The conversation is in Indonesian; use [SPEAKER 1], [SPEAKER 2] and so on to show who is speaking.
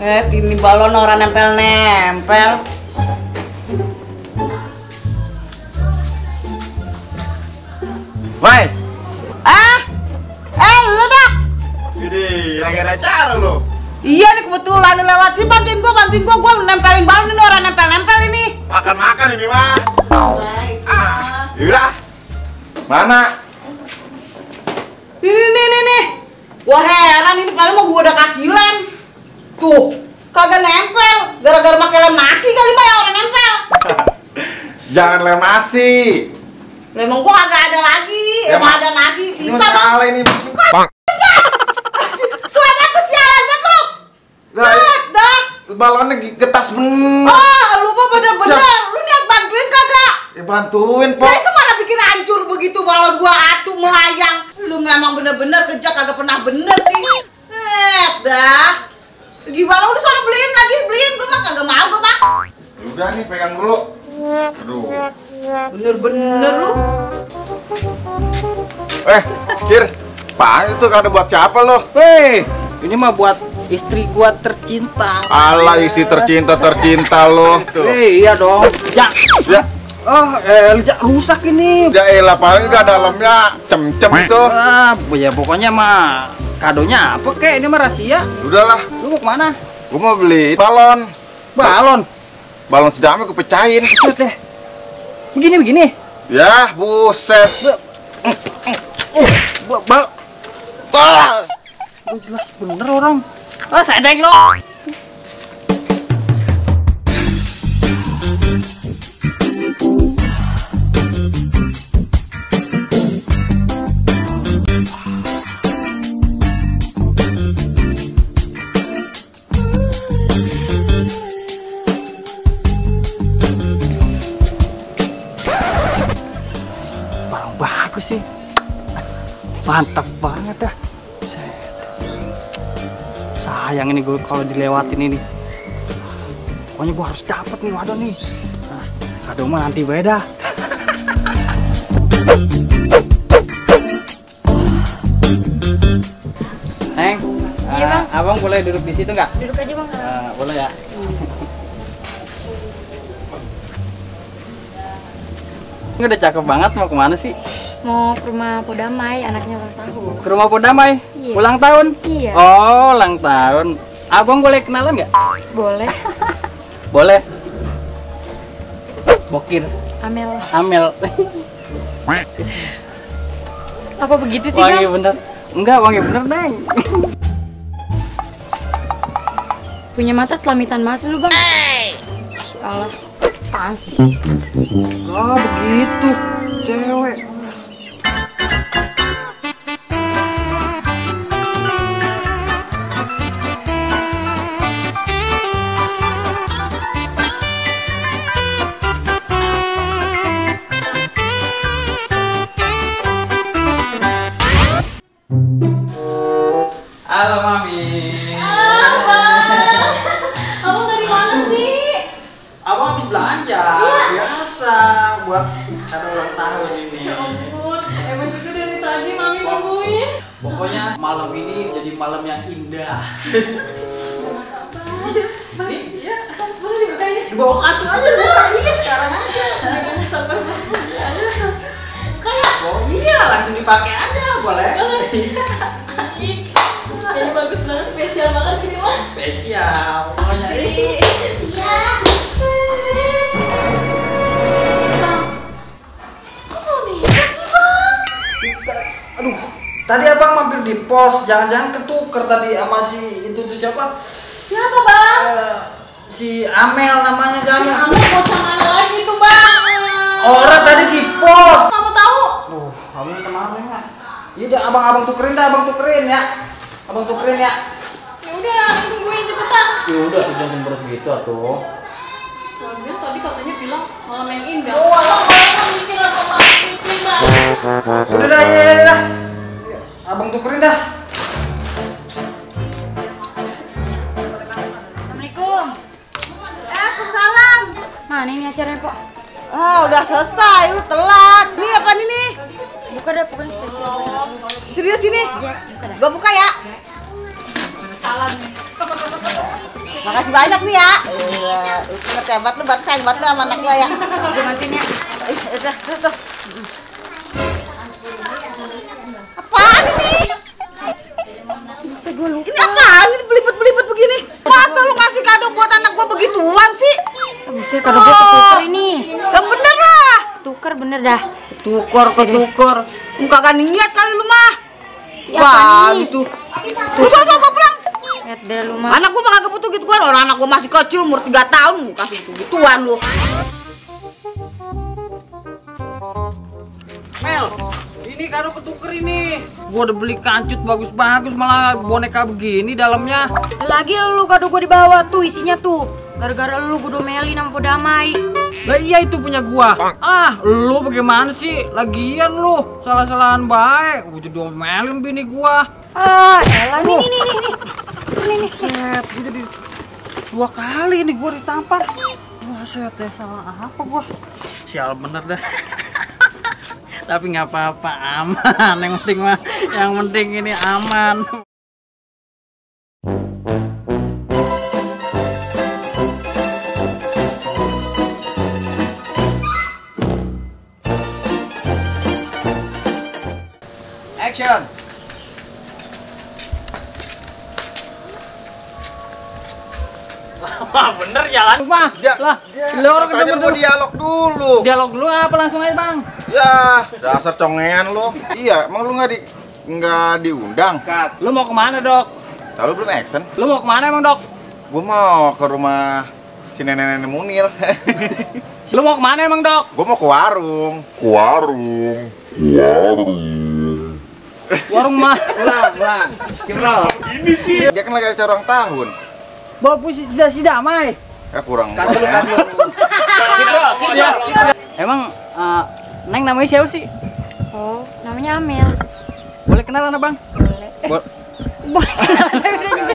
[SPEAKER 1] Ini balon orang nempel-nempel.
[SPEAKER 2] Woi.
[SPEAKER 1] Lu Dak.
[SPEAKER 2] Ini lagi ada acara lo.
[SPEAKER 1] Iya nih kebetulan lu lewat sih, bantuin gua nempelin balon ini orang nempel-nempel ini.
[SPEAKER 2] Makan ini mah.
[SPEAKER 1] Baik.
[SPEAKER 2] Yaudah. Mana?
[SPEAKER 1] Nih. Wah heran ini paling mau gua udah kasih lem. Tuh, kagak nempel. Gara-gara pakai lem nasi kali mah ya orang nempel.
[SPEAKER 2] Jangan lem nasi.
[SPEAKER 1] Memang gua agak ada lagi. Emang ada nasi sisa.
[SPEAKER 2] Ini salah ini.
[SPEAKER 1] Suara tuh sialan banget lu. Lihat dah.
[SPEAKER 2] Balonnya getas bener.
[SPEAKER 1] Lupa bener-bener. Lu niat bantuin kagak?
[SPEAKER 2] Ya bantuin,
[SPEAKER 1] Nah
[SPEAKER 2] Pok.
[SPEAKER 1] itu malah bikin hancur begitu balon gua atuh melayang. Lu memang bener-bener kerja kagak pernah bener sih. Dah. Gimana udah sono beliin gua mah kagak mau gua mah.
[SPEAKER 2] Udah nih pegang dulu. Aduh.
[SPEAKER 1] Bener-bener lu.
[SPEAKER 2] Kir. Apaan itu kada buat siapa lo?
[SPEAKER 3] Hei, ini mah buat istri gua tercinta.
[SPEAKER 2] Alah isi tercinta lo.
[SPEAKER 3] Iya dong. Ya. Rusak ini.
[SPEAKER 2] Ya elah paling enggak dalamnya cem-cem itu.
[SPEAKER 3] Ya pokoknya mah kadonya apa kek? Ini mah rahasia.
[SPEAKER 2] Udahlah,
[SPEAKER 3] Lu mau kemana?
[SPEAKER 2] gua mau beli balon. Balon sedangnya kepecahin.
[SPEAKER 3] Buset deh. Begini.
[SPEAKER 2] Ya, buset.
[SPEAKER 3] Jelas bener orang. Sedeng lo. Barang bagus sih. Mantap banget dah. Sayang ini gue kalau dilewatin ini. Pokoknya gue harus dapet nih waduh nih. Nah, kado mah nanti beda. Neng,
[SPEAKER 4] Iya, Bang.
[SPEAKER 3] Abang boleh duduk di situ nggak?
[SPEAKER 4] Duduk aja Bang.
[SPEAKER 3] Boleh ya. Ini udah cakep banget, mau kemana sih?
[SPEAKER 4] Mau ke rumah Podamai, anaknya ulang tahun.
[SPEAKER 3] Ke rumah Podamai?
[SPEAKER 4] Iya.
[SPEAKER 3] Ulang tahun?
[SPEAKER 4] Iya.
[SPEAKER 3] Oh, ulang tahun. Abang boleh kenalan nggak?
[SPEAKER 4] Boleh.
[SPEAKER 3] Boleh. Bokir.
[SPEAKER 4] Amel. Apa begitu sih
[SPEAKER 3] Wangi
[SPEAKER 4] Bang?
[SPEAKER 3] bener. Enggak, wangi bener, Neng.
[SPEAKER 4] Punya mata telamitan mas lu Bang. Allah, apaan sih?
[SPEAKER 3] Oh, begitu. Cewek. Halo, Mami.
[SPEAKER 4] Abang dari mana sih?
[SPEAKER 3] Abang habis belanja. Biasa buat kado ulang tahun ini.
[SPEAKER 4] Ya ampun, emang juga dari tadi Mami nungguin.
[SPEAKER 3] Pokoknya malam ini jadi malam yang indah.
[SPEAKER 4] Mas Abang.
[SPEAKER 3] Ini iya.
[SPEAKER 4] Boleh dibukain?
[SPEAKER 3] Dibawa
[SPEAKER 4] Langsung aja Bang. Iya sekarang aja. Jangan sampai kayak.
[SPEAKER 3] Oh iya, langsung dipakai aja, boleh.
[SPEAKER 4] Ini bagus banget, spesial banget ini Mas.
[SPEAKER 3] Spesial. Pokoknya
[SPEAKER 4] Iya. Kok mau nikah sih Bang?
[SPEAKER 3] aduh, tadi abang mampir di pos, jangan-jangan ketuker tadi sama si itu tuh siapa?
[SPEAKER 4] Siapa Bang?
[SPEAKER 3] Si Amel namanya
[SPEAKER 4] Si
[SPEAKER 3] jangan.
[SPEAKER 4] Amel mau sama lagi tuh Bang.
[SPEAKER 3] Orang tadi di pos.
[SPEAKER 4] Kamu tahu?
[SPEAKER 3] Abang kenal nggak? Iya, dah, abang tukerin dah, abang tukerin ya. Abang tukerin ya.
[SPEAKER 4] Ya udah, tungguin cepetan.
[SPEAKER 3] Ya udah, sudah jember gitu atuh.
[SPEAKER 4] Lagian tadi katanya bilang malam yang indah. Abang mau bikin apa malam bikin Bang?
[SPEAKER 3] Udah dah, ya dah. Abang tukerin dah.
[SPEAKER 4] Assalamualaikum.
[SPEAKER 1] Waalaikumsalam.
[SPEAKER 4] Mana ini acaranya Pok?
[SPEAKER 1] Udah selesai, lu telat. Nih apa nih?
[SPEAKER 4] Buka dah, pokoknya spesial banget.
[SPEAKER 1] Serius ini?
[SPEAKER 4] Ya, buka dah.
[SPEAKER 1] Gua buka ya.
[SPEAKER 4] Salam nih.
[SPEAKER 1] Makasih banyak nih ya. Lu sangat hebat lu, banget sayang banget lu sama anak gua ya.
[SPEAKER 4] Gue bantuin ya.
[SPEAKER 1] Tuh. Apaan ini?
[SPEAKER 4] Bisa gue lupa.
[SPEAKER 1] Ini apaan? Ini belibet-belibet begini. Masa lu ngasih kado buat anak gua begituan sih?
[SPEAKER 4] Buset, kado gue ketuker ini.
[SPEAKER 1] Yang bener lah.
[SPEAKER 4] Tuker bener dah.
[SPEAKER 1] Ketuker. Muka gak niat kali lu mah.
[SPEAKER 4] Ya,
[SPEAKER 1] Wah,
[SPEAKER 4] apaan ini?
[SPEAKER 1] gitu. Lu coba pulang.
[SPEAKER 4] Lihat deh lu mah.
[SPEAKER 1] Anak gua mah kagak butuh gituan. Orang anak gua masih kecil, umur 3 tahun, kasih gitu-gituan lu.
[SPEAKER 3] Mel, ini kado ketuker ini. Gua udah beli kancut bagus-bagus, malah boneka begini dalamnya.
[SPEAKER 4] Lagi lu kado gue dibawa tuh isinya tuh. Gara-gara lu gue domelin sama Podamai.
[SPEAKER 3] Lah iya itu punya gua. Ah, lu bagaimana sih? Lagian lu salah-salahan baik. Gua jadi omelin bini gua.
[SPEAKER 4] Ah, elah nih. Nih.
[SPEAKER 3] Set, gua jadi 2 kali nih gua ditampar. Wah, set ya, salah apa gua? Sial bener dah. Tapi nggak apa-apa, aman. Yang penting ini aman. Action. Wah, bener jalan mah. Lah,
[SPEAKER 2] Tanya lu mau dialog dulu.
[SPEAKER 3] Dialog dulu apa langsung aja, Bang?
[SPEAKER 2] Ya, dasar congean lu. Iya, emang lu nggak diundang?
[SPEAKER 3] Lu mau kemana, Dok?
[SPEAKER 2] Lalu belum action?
[SPEAKER 3] Lu mau kemana emang, Dok?
[SPEAKER 2] Gua mau ke rumah si nenek-nenek Munir.
[SPEAKER 3] Lu mau kemana emang, Dok?
[SPEAKER 2] Gua mau ke warung.
[SPEAKER 3] Warung mah.
[SPEAKER 2] Ulang. Kimro. Ini sih. Dia kan lagi ada acara ulang tahun.
[SPEAKER 3] Bawa puisi si Damai.
[SPEAKER 2] Ya kurang.
[SPEAKER 3] Emang Neng namanya siapa sih?
[SPEAKER 4] Oh, namanya Amel.
[SPEAKER 3] Boleh kenalan, Bang?
[SPEAKER 4] Boleh kenalan tapi udah